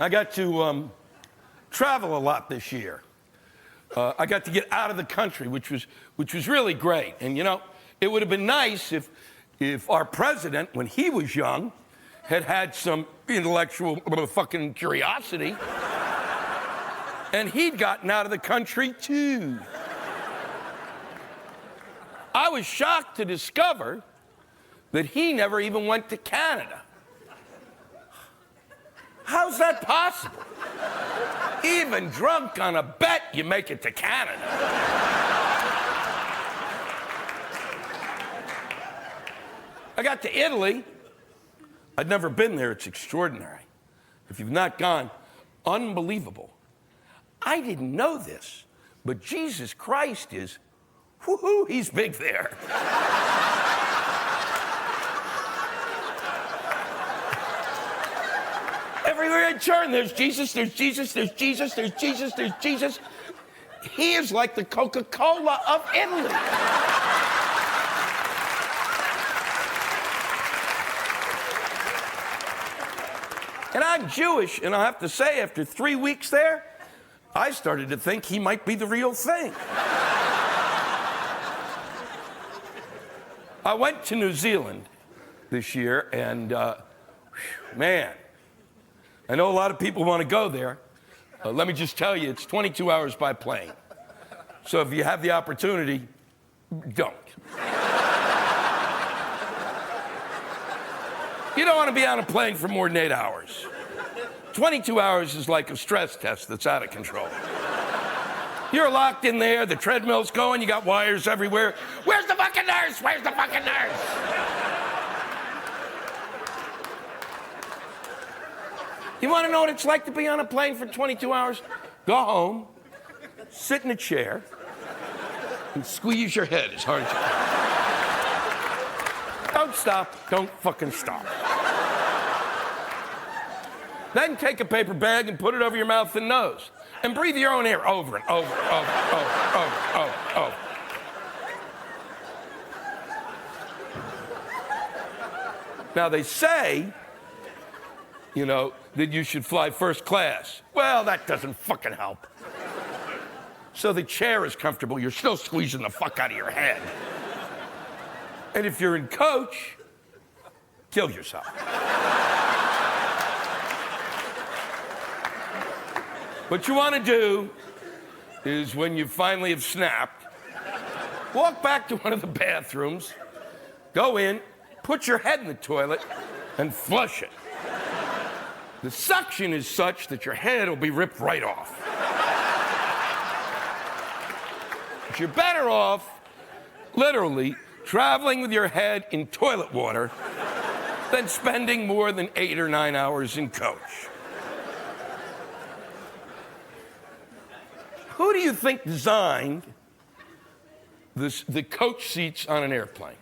I got to travel a lot this year. I got to get out of the country, which was really great. And you know, it would have been nice if our president, when he was young, had some intellectual fucking curiosity, and he'd gotten out of the country too. I was shocked to discover that he never even went to Canada. How's that possible? Even drunk on a bet, you make it to Canada. I got to Italy. I'd never been there. It's extraordinary. If you've not gone, unbelievable. I didn't know this, but Jesus Christ is, whoo-hoo, he's big there. Everywhere I turn, there's Jesus, there's Jesus, there's Jesus, there's Jesus, there's Jesus. He is like the Coca-Cola of Italy. And I'm Jewish, and I have to say, after 3 weeks there, I started to think he might be the real thing. I went to New Zealand this year, and man, I know a lot of people want to go there. Let me just tell you, it's 22 hours by plane. So if you have the opportunity, don't. You don't want to be on a plane for more than 8 hours. 22 hours is like a stress test that's out of control. You're locked in there, the treadmill's going, you got wires everywhere. Where's the fucking nurse? Where's the fucking nurse? You want to know what it's like to be on a plane for 22 hours? Go home, sit in a chair, and squeeze your head as hard as you can. Don't stop. Don't fucking stop. Then take a paper bag and put it over your mouth and nose. And breathe your own air over and over, over. Now, they say, you know, that you should fly first class. Well, that doesn't fucking help. So the chair is comfortable. You're still squeezing the fuck out of your head. And if you're in coach, kill yourself. What you want to do is, when you finally have snapped, walk back to one of the bathrooms, go in, put your head in the toilet, and flush it. The suction is such that your head will be ripped right off. But you're better off, literally, traveling with your head in toilet water than spending more than 8 or 9 hours in coach. Who do you think designed the coach seats on an airplane?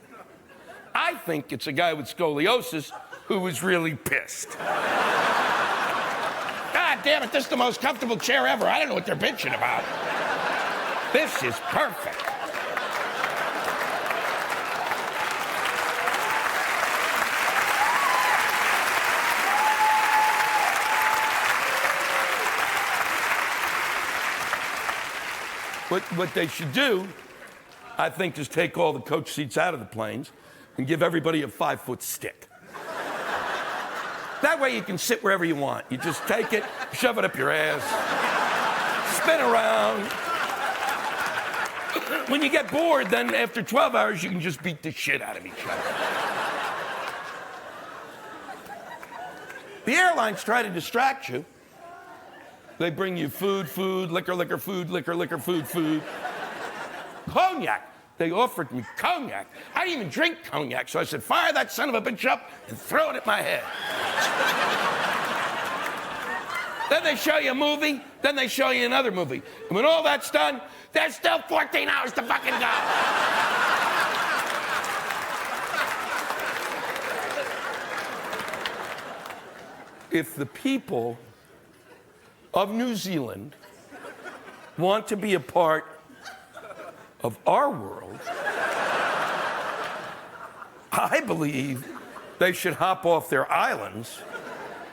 I think it's a guy with scoliosis who was really pissed. God damn it, this is the most comfortable chair ever. I don't know what they're bitching about. This is perfect. What they should do, I think, is take all the coach seats out of the planes and give everybody a 5-foot stick. That way you can sit wherever you want. You just take it, shove it up your ass, spin around. When you get bored, then after 12 hours, you can just beat the shit out of each other. The airlines try to distract you. They bring you food, liquor, food. Cognac. They offered me cognac. I didn't even drink cognac, so I said, fire that son of a bitch up and throw it at my head. Then they show you a movie, then they show you another movie. And when all that's done, there's still 14 hours to fucking go. If the people of New Zealand want to be a part of our world, I believe they should hop off their islands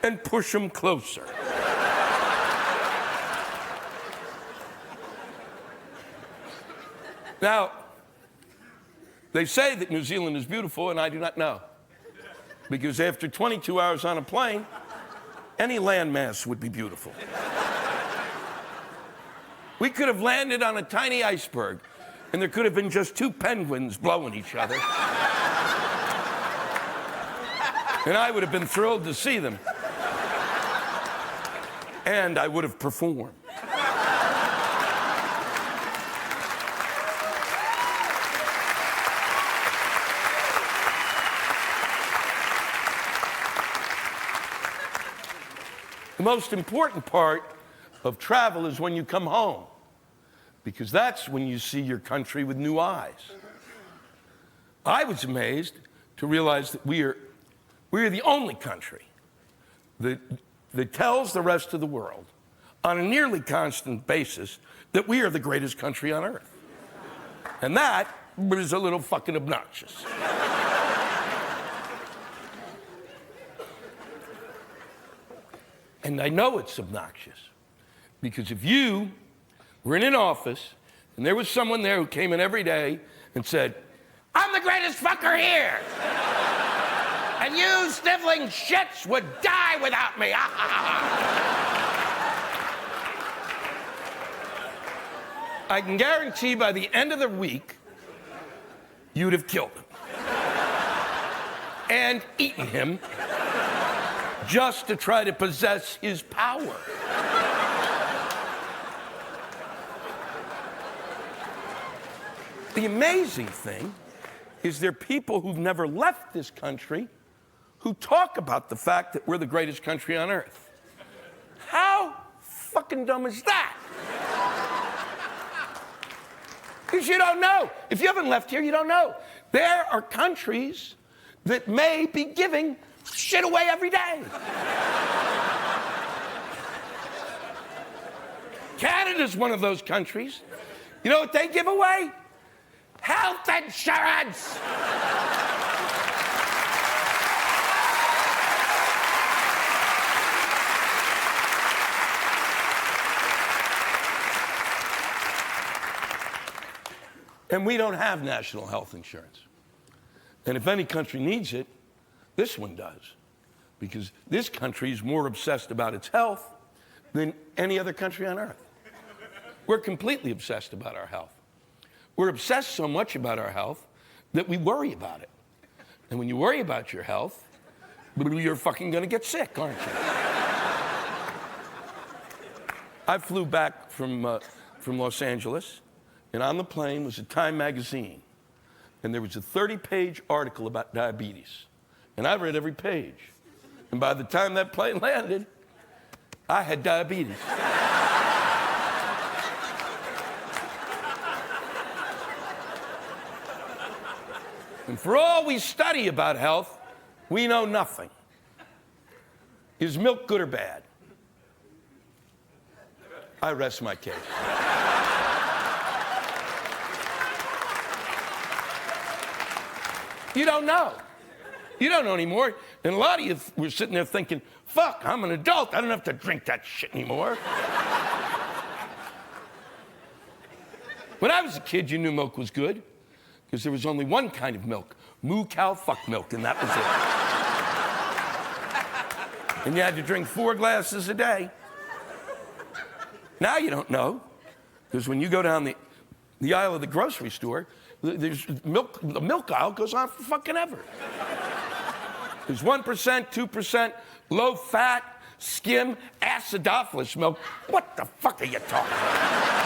and push them closer. Now, they say that New Zealand is beautiful, and I do not know. Because after 22 hours on a plane, any landmass would be beautiful. We could have landed on a tiny iceberg, and there could have been just two penguins blowing each other. And I would have been thrilled to see them. And I would have performed. The most important part of travel is when you come home, because that's when you see your country with new eyes. I was amazed to realize that we are the only country that tells the rest of the world on a nearly constant basis that we are the greatest country on earth. And that is a little fucking obnoxious. And I know it's obnoxious because if you were in an office and there was someone there who came in every day and said, "I'm the greatest fucker here, and you sniveling shits would die without me." I can guarantee by the end of the week, you'd have killed him and eaten him just to try to possess his power. The amazing thing is there are people who've never left this country who talk about the fact that we're the greatest country on earth. How fucking dumb is that? Because you don't know. If you haven't left here, you don't know. There are countries that may be giving shit away every day. Canada's one of those countries. You know what they give away? Health insurance! And we don't have national health insurance. And if any country needs it, this one does. Because this country is more obsessed about its health than any other country on earth. We're completely obsessed about our health. We're obsessed so much about our health that we worry about it. And when you worry about your health, you're fucking gonna get sick, aren't you? I flew back from Los Angeles, and on the plane was a Time magazine. And there was a 30-page article about diabetes. And I read every page. And by the time that plane landed, I had diabetes. And for all we study about health, we know nothing. Is milk good or bad? I rest my case. You don't know. You don't know anymore. And a lot of you were sitting there thinking, fuck, I'm an adult. I don't have to drink that shit anymore. When I was a kid, you knew milk was good because there was only one kind of milk, moo cow fuck milk, and that was it. And you had to drink 4 glasses a day. Now you don't know, because when you go down the aisle of the grocery store, there's milk, the milk aisle goes on for fucking ever. There's 1%, 2%, low fat, skim, acidophilus milk. What the fuck are you talking about?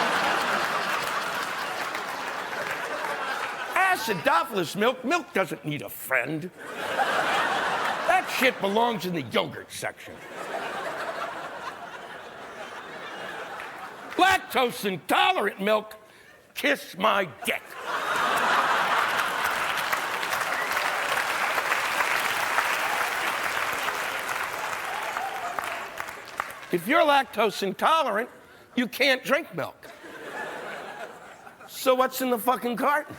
Acidophilus milk doesn't need a friend. That shit belongs in the yogurt section. Lactose intolerant milk, kiss my dick. If you're lactose intolerant, you can't drink milk. So what's in the fucking carton?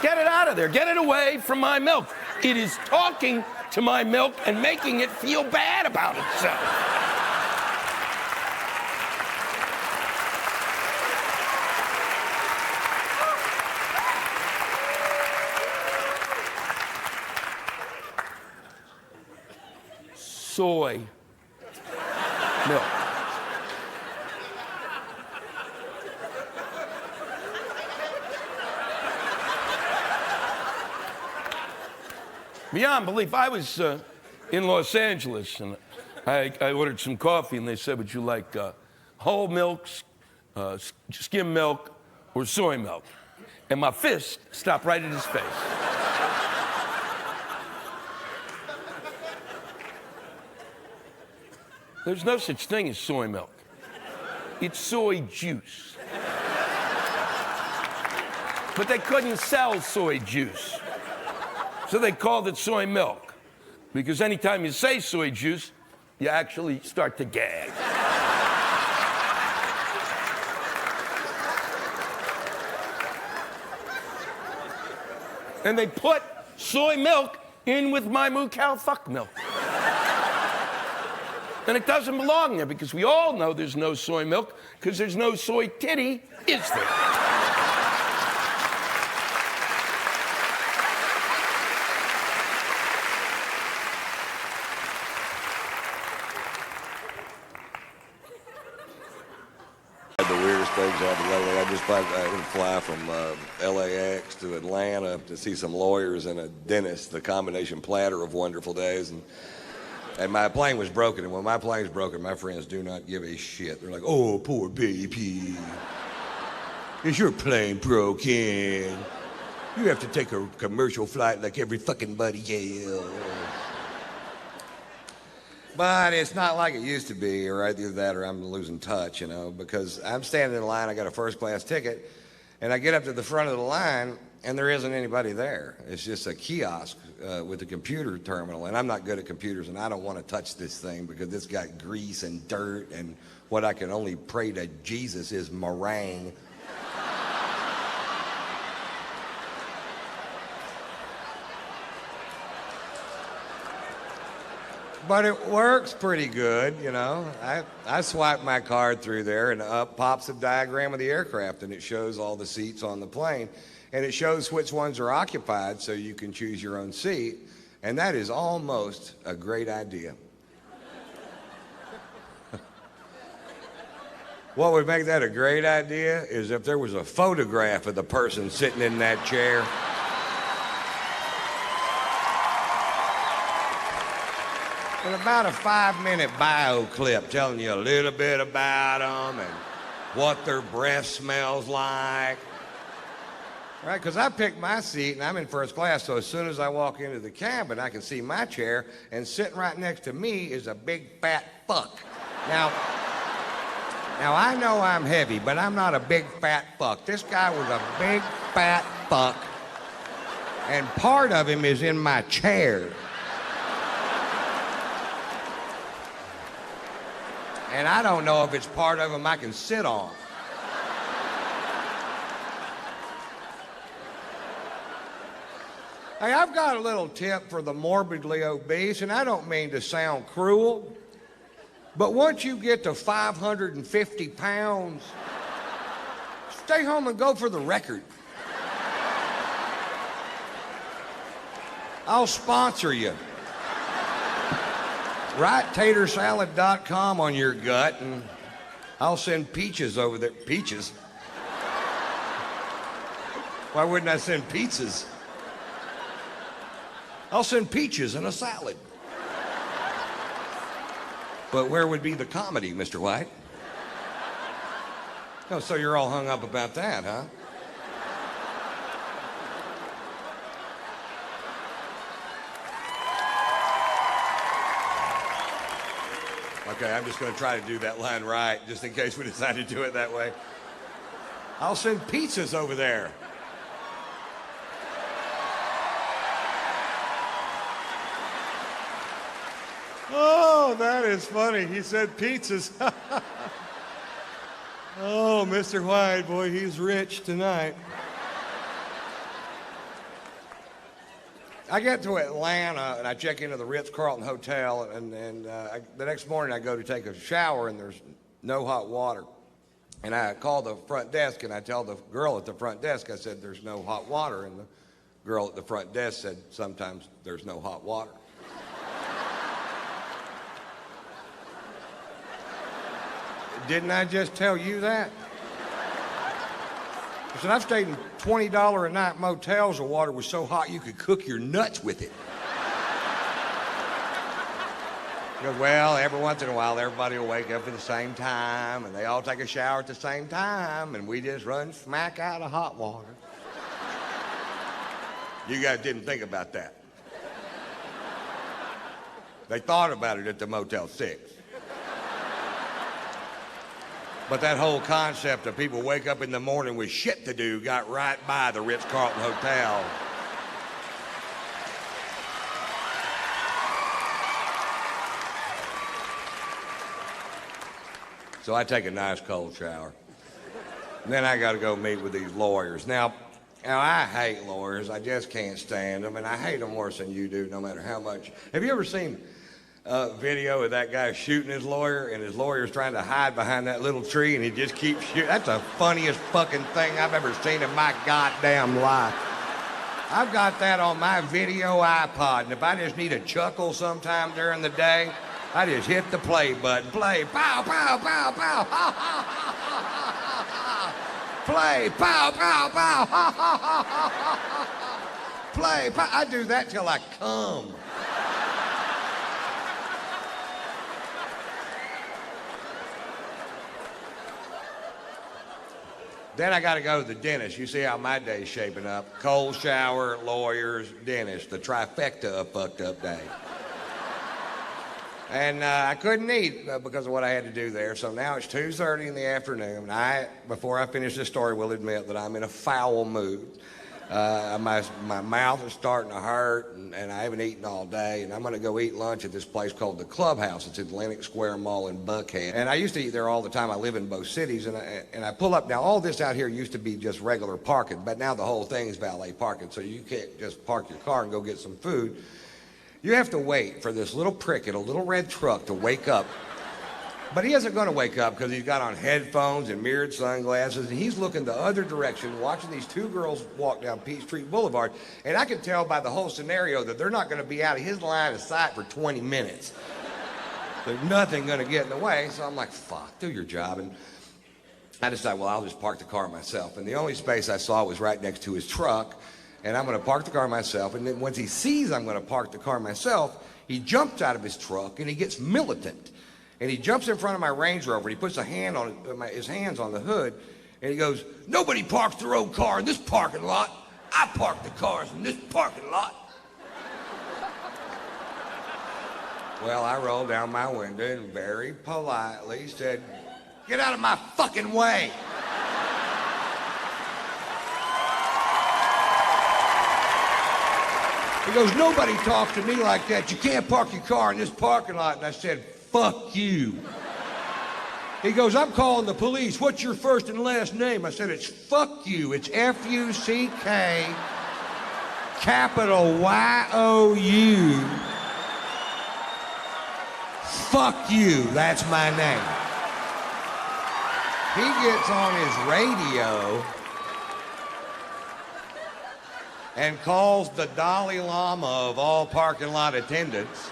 Get it out of there. Get it away from my milk. It is talking to my milk and making it feel bad about itself. soy milk. Beyond belief, I was in Los Angeles, and I ordered some coffee, and they said, would you like whole milk, skim milk, or soy milk? And my fist stopped right in his face. There's no such thing as soy milk. It's soy juice. But they couldn't sell soy juice. So they called it soy milk. Because anytime you say soy juice, you actually start to gag. And they put soy milk in with my moo cow fuck milk. And it doesn't belong there because we all know there's no soy milk because there's no soy titty, is there? The weirdest things happened lately. I just I would fly from LAX to Atlanta to see some lawyers and a dentist, the combination platter of wonderful days. And my plane was broken, and when my plane's broken, my friends do not give a shit. They're like, oh, poor baby. Is your plane broken? You have to take a commercial flight like every fucking buddy else. But it's not like it used to be, or either that or I'm losing touch, you know, because I'm standing in line, I got a first class ticket, and I get up to the front of the line, and there isn't anybody there. It's just a kiosk with a computer terminal, and I'm not good at computers, and I don't want to touch this thing because it's got grease and dirt, and what I can only pray to Jesus is meringue. But it works pretty good, you know. I swipe my card through there, and up pops a diagram of the aircraft, and it shows all the seats on the plane. And it shows which ones are occupied so you can choose your own seat. And that is almost a great idea. What would make that a great idea is if there was a photograph of the person sitting in that chair. And about a 5-minute bio clip telling you a little bit about them and what their breath smells like. Right, because I picked my seat and I'm in first class, so as soon as I walk into the cabin, I can see my chair, and sitting right next to me is a big fat fuck. Now I know I'm heavy, but I'm not a big fat fuck. This guy was a big fat fuck, and part of him is in my chair. And I don't know if it's part of him I can sit on. Hey, I've got a little tip for the morbidly obese, and I don't mean to sound cruel, but once you get to 550 pounds, stay home and go for the record. I'll sponsor you. Write tatersalad.com on your gut, and I'll send peaches over there. Peaches? Why wouldn't I send pizzas? I'll send peaches in a salad. But where would be the comedy, Mr. White? Oh, so you're all hung up about that, huh? Okay, I'm just going to try to do that line right, just in case we decide to do it that way. I'll send pizzas over there. Oh, that is funny. He said pizzas. Oh, Mr. White, boy, he's rich tonight. I get to Atlanta, and I check into the Ritz-Carlton Hotel, and the next morning I go to take a shower, and there's no hot water. And I call the front desk, and I tell the girl at the front desk, I said, there's no hot water. And the girl at the front desk said, sometimes there's no hot water. Didn't I just tell you that? I said, I've stayed in $20 a night motels where water was so hot you could cook your nuts with it. He goes, well, every once in a while, everybody will wake up at the same time, and they all take a shower at the same time, and we just run smack out of hot water. You guys didn't think about that. They thought about it at the Motel 6. But that whole concept of people wake up in the morning with shit to do got right by the Ritz-Carlton Hotel. So I take a nice cold shower. And then I got to go meet with these lawyers. Now, I hate lawyers. I just can't stand them, and I hate them worse than you do, no matter how much. Have you ever seen a video of that guy shooting his lawyer, and his lawyer's trying to hide behind that little tree, and he just keeps shooting? That's the funniest fucking thing I've ever seen in my goddamn life. I've got that on my video iPod, and if I just need a chuckle sometime during the day, I just hit the play button. Play, pow, pow, pow, pow, ha, ha, ha, ha, ha. Play, pow, pow, pow, ha, ha, ha, ha, ha. Play, pow. I do that till I come. Then I got to go to the dentist. You see how my day's shaping up. Cold shower, lawyers, dentist. The trifecta of fucked up day. And I couldn't eat because of what I had to do there. So now it's 2:30 in the afternoon. Before I finish this story, will admit that I'm in a foul mood. My mouth is starting to hurt, and I haven't eaten all day. And I'm going to go eat lunch at this place called the Clubhouse. It's at Atlantic Square Mall in Buckhead. And I used to eat there all the time. I live in both cities. And I pull up. Now, all this out here used to be just regular parking, but now the whole thing is valet parking. So you can't just park your car and go get some food. You have to wait for this little prick in a little red truck to wake up. But he isn't going to wake up because he's got on headphones and mirrored sunglasses, and he's looking the other direction, watching these two girls walk down Peachtree Boulevard. And I can tell by the whole scenario that they're not going to be out of his line of sight for 20 minutes. There's nothing going to get in the way. So I'm like, fuck, do your job. And I decided, well, I'll just park the car myself. And the only space I saw was right next to his truck. And I'm going to park the car myself. And then once he sees I'm going to park the car myself, he jumps out of his truck and he gets militant. And he jumps in front of my Range Rover. And he puts his hands on the hood. And he goes, nobody parks their own car in this parking lot. I park the cars in this parking lot. Well, I rolled down my window and very politely said, get out of my fucking way. He goes, nobody talks to me like that. You can't park your car in this parking lot. And I said, fuck you. He goes, I'm calling the police. What's your first and last name? I said, it's fuck you. It's F-U-C-K, capital Y-O-U. Fuck you. That's my name. He gets on his radio and calls the Dalai Lama of all parking lot attendants,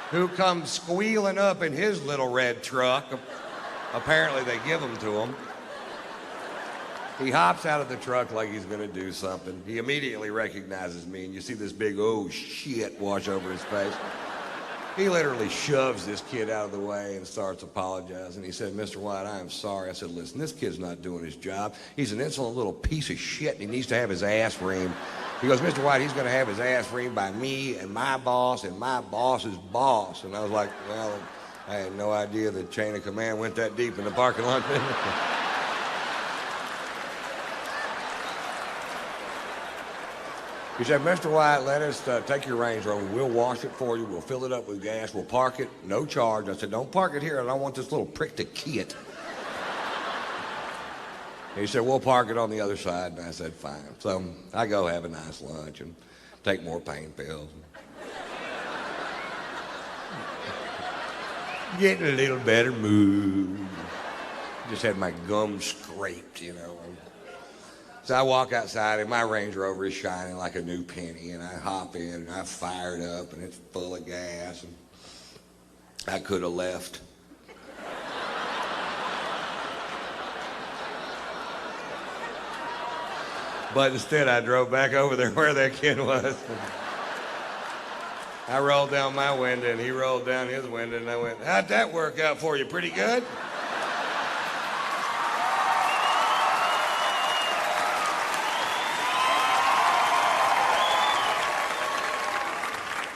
who comes squealing up in his little red truck. Apparently they give them to him. He hops out of the truck like he's gonna do something. He immediately recognizes me, and you see this big, oh shit, wash over his face. He literally shoves this kid out of the way and starts apologizing. He said, Mr. White, I am sorry. I said, listen, this kid's not doing his job. He's an insolent little piece of shit, and he needs to have his ass reamed. He goes, Mr. White, he's going to have his ass reamed by me and my boss's boss. And I was like, well, I had no idea the chain of command went that deep in the parking lot. He said, Mr. White, let us take your Range Rover. We'll wash it for you. We'll fill it up with gas. We'll park it, no charge. I said, don't park it here. I don't want this little prick to key it. He said, we'll park it on the other side. And I said, fine. So I go have a nice lunch and take more pain pills. Getting a little better mood. Just had my gums scraped, you know. So I walk outside and my Range Rover is shining like a new penny, and I hop in and I fire it up and it's full of gas, and I could have left. But instead, I drove back over there where that kid was. I rolled down my window, and he rolled down his window, and I went, "How'd that work out for you? Pretty good?"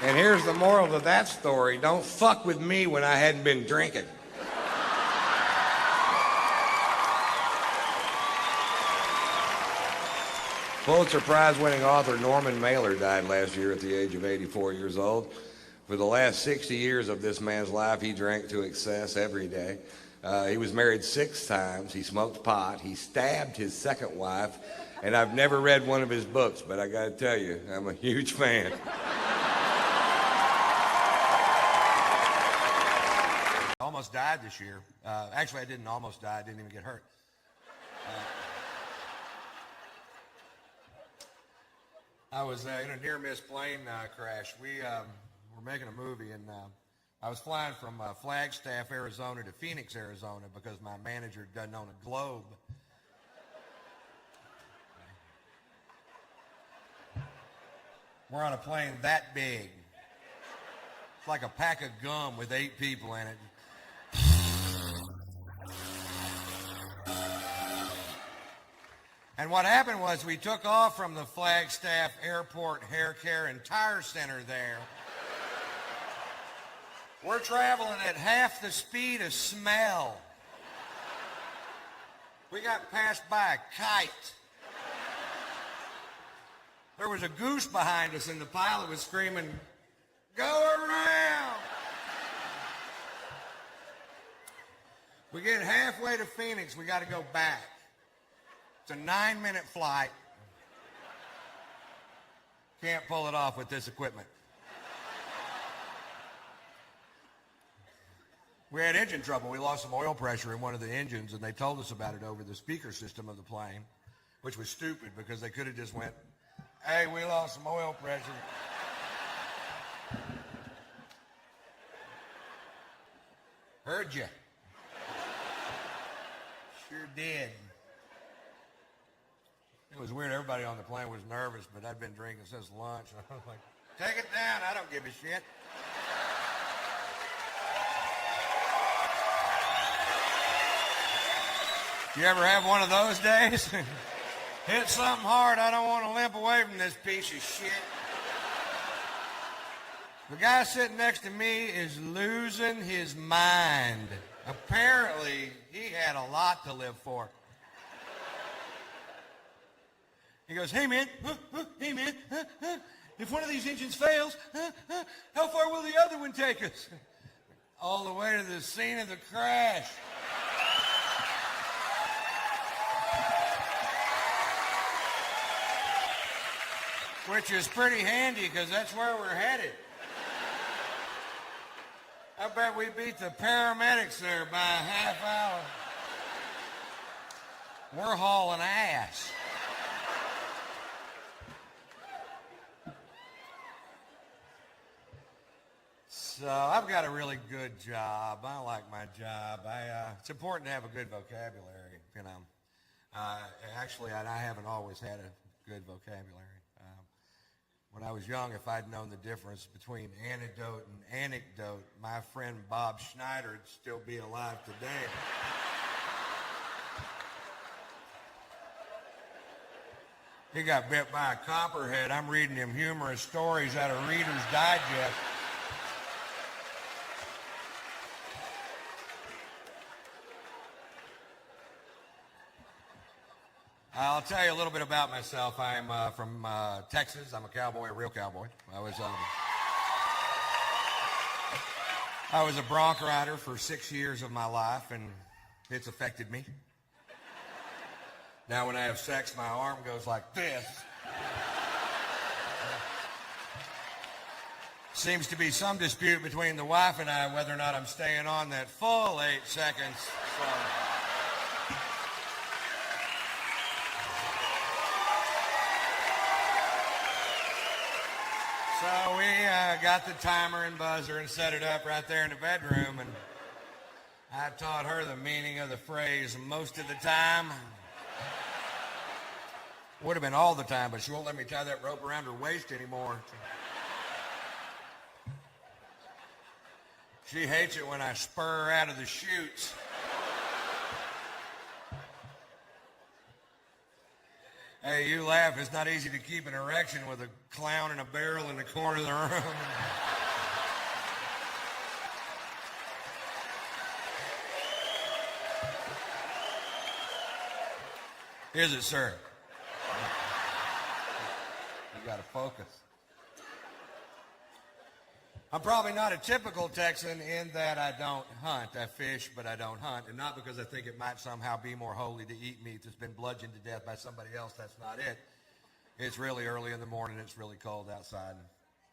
And here's the moral to that story. Don't fuck with me when I hadn't been drinking. Pulitzer Prize-winning author Norman Mailer died last year at the age of 84 years old. For the last 60 years of this man's life, he drank to excess every day. He was married 6 times. He smoked pot. He stabbed his second wife. And I've never read one of his books, but I got to tell you, I'm a huge fan. Almost died this year. Actually, I didn't almost die. I didn't even get hurt. I was in a near-miss plane crash. We were making a movie, and I was flying from Flagstaff, Arizona to Phoenix, Arizona, because my manager doesn't own a Globe. We're on a plane that big. It's like a pack of gum with 8 people in it. And what happened was we took off from the Flagstaff Airport Hair Care and Tire Center there. We're traveling at half the speed of smell. We got passed by a kite. There was a goose behind us, and the pilot was screaming, "Go around!" We get halfway to Phoenix, we got to go back. It's a 9-minute flight. Can't pull it off with this equipment. We had engine trouble. We lost some oil pressure in one of the engines, and they told us about it over the speaker system of the plane, which was stupid because they could have just went, "Hey, we lost some oil pressure." Heard you. Sure did. It was weird. Everybody on the plane was nervous, but I'd been drinking since lunch. I was like, "Take it down. I don't give a shit." You ever have one of those days? Hit something hard. I don't want to limp away from this piece of shit. The guy sitting next to me is losing his mind. Apparently, he had a lot to live for. He goes, "Hey, man, hey, man, if one of these engines fails, how far will the other one take us?" "All the way to the scene of the crash." Which is pretty handy because that's where we're headed. I bet we beat the paramedics there by a half hour. We're hauling ass. So I've got a really good job. I like my job. It's important to have a good vocabulary, you know. Actually, I haven't always had a good vocabulary. When I was young, if I'd known the difference between antidote and anecdote, my friend Bob Schneider would still be alive today. He got bit by a copperhead. I'm reading him humorous stories out of Reader's Digest. I'll tell you a little bit about myself. I'm from Texas. I'm a cowboy, a real cowboy. I was a bronc rider for 6 years of my life, and it's affected me. Now when I have sex, my arm goes like this. Seems to be some dispute between the wife and I whether or not I'm staying on that full 8 seconds. So we got the timer and buzzer and set it up right there in the bedroom, and I taught her the meaning of the phrase most of the time. Would have been all the time, but she won't let me tie that rope around her waist anymore. She hates it when I spur her out of the chutes. Hey, you laugh. It's not easy to keep an erection with a clown and a barrel in the corner of the room. Is it, sir? You got to focus. I'm probably not a typical Texan in that I don't hunt. I fish, but I don't hunt. And not because I think it might somehow be more holy to eat meat that's been bludgeoned to death by somebody else. That's not it. It's really early in the morning. It's really cold outside, and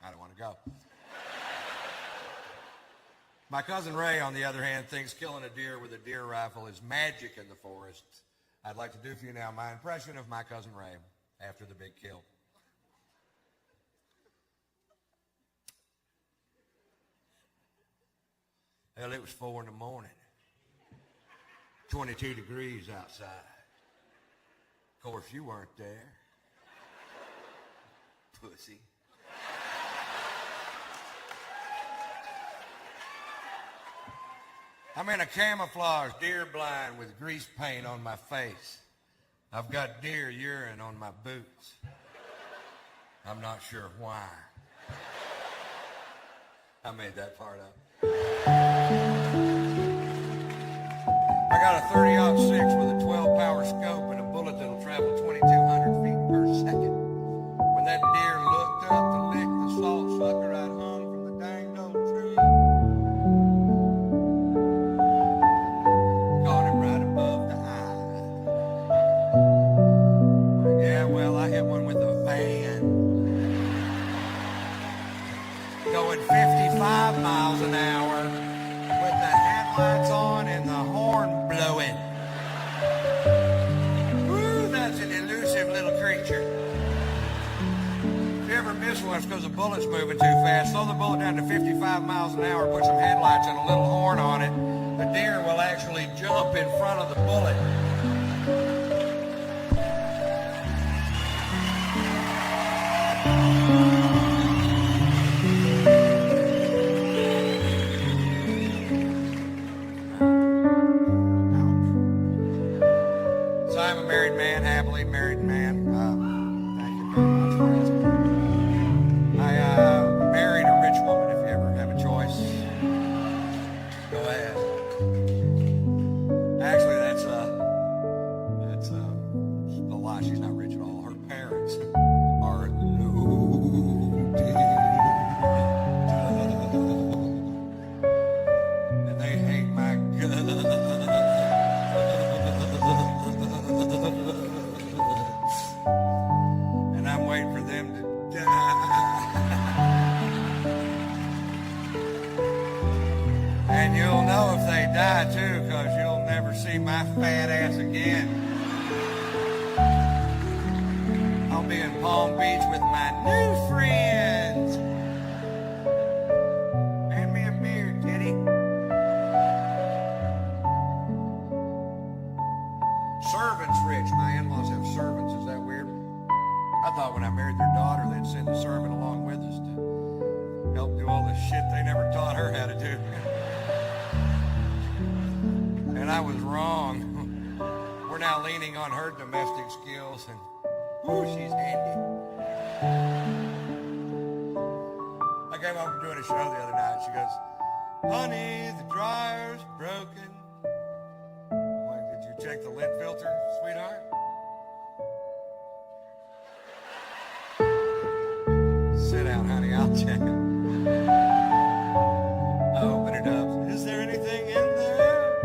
I don't want to go. My cousin Ray, on the other hand, thinks killing a deer with a deer rifle is magic in the forest. I'd like to do for you now my impression of my cousin Ray after the big kill. Hell, it was 4 in the morning. 22 degrees outside. Of course, you weren't there. Pussy. I'm in a camouflage deer blind with grease paint on my face. I've got deer urine on my boots. I'm not sure why. I made that part up. I got a 30-06 with a 12-power scope and a bullet that'll travel 2,200 feet per second. When that deer looked up to lick the salt sucker I'd hung from the dang old tree, caught him right above the eye. Yeah, well, I hit one with a van. Going 55 miles an hour with the headlights on and the horn blowing. Woo, that's an elusive little creature. If you ever miss one, it's because the bullet's moving too fast. Slow the bullet down to 55 miles an hour, put some headlights and a little horn on it. The deer will actually jump in front of the bullet. Happily married man. Thank you very much for asking. I married a rich woman. If you ever have a choice, go ahead. Actually, that's a lie. She's not rich at all. Her parents are loaded, and they hate my guts. Waiting for them to die. And you'll know if they die too, because you'll never see my fat ass again. I'll be in Palm Beach with my new friends. Hand me a beer, Teddy. Servants rich. My in-laws have servants. Is that weird? I thought when I married their daughter, they'd send a servant along with us to help do all the shit they never taught her how to do. And I was wrong. We're now leaning on her domestic skills, and ooh, she's handy. I came home from doing a show the other night. She goes, "Honey, the dryer's broken." I'm like, "Did you check the lint filter, sweetheart?" Sit down, honey, I'll check it. I open it up. Is there anything in there?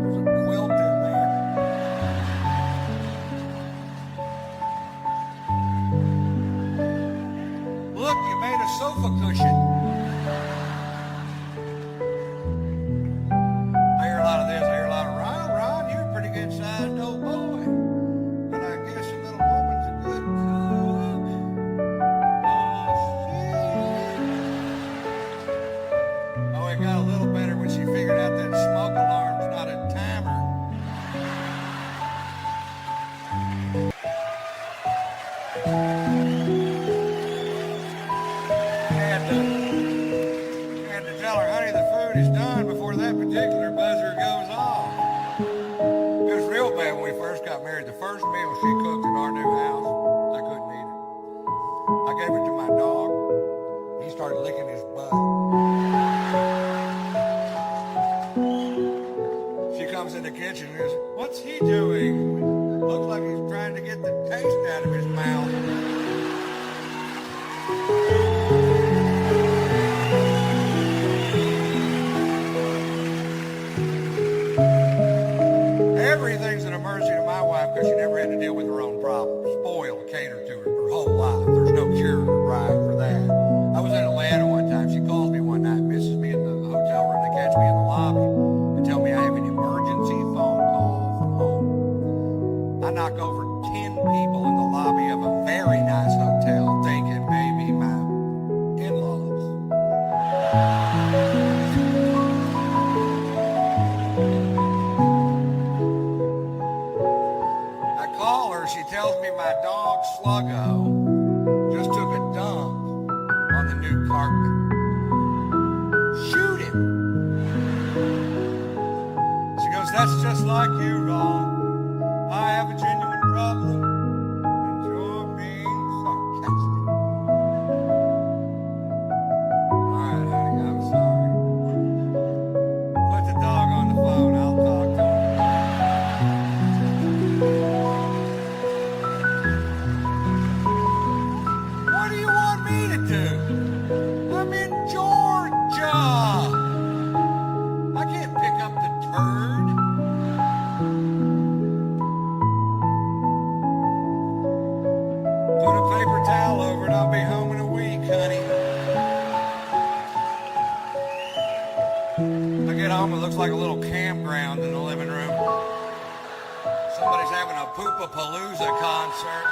There's a quilt in there. Look, you made a sofa cushion. I hear a lot of this. I hear a lot of, Ron, you're a pretty good sized old boy. But I guess a little woman's a good cook. Oh, it got a little better when she figured out that smoke alarm's not a timer. I call her, she tells me my dog Sluggo just took a dump on the new carpet. Shoot him. She goes, that's just like you, Ron. I have a genuine problem, and you're being sarcastic. All right, honey, I'm sorry. Put the dog on the phone. I'll talk to him. What do you want me to do? I'm in Georgia. I can't pick up the turd. Put a paper towel over it. I'll be home in a week, honey. I get home, it looks like a little campground in the living room. Somebody's having a Poopapalooza concert.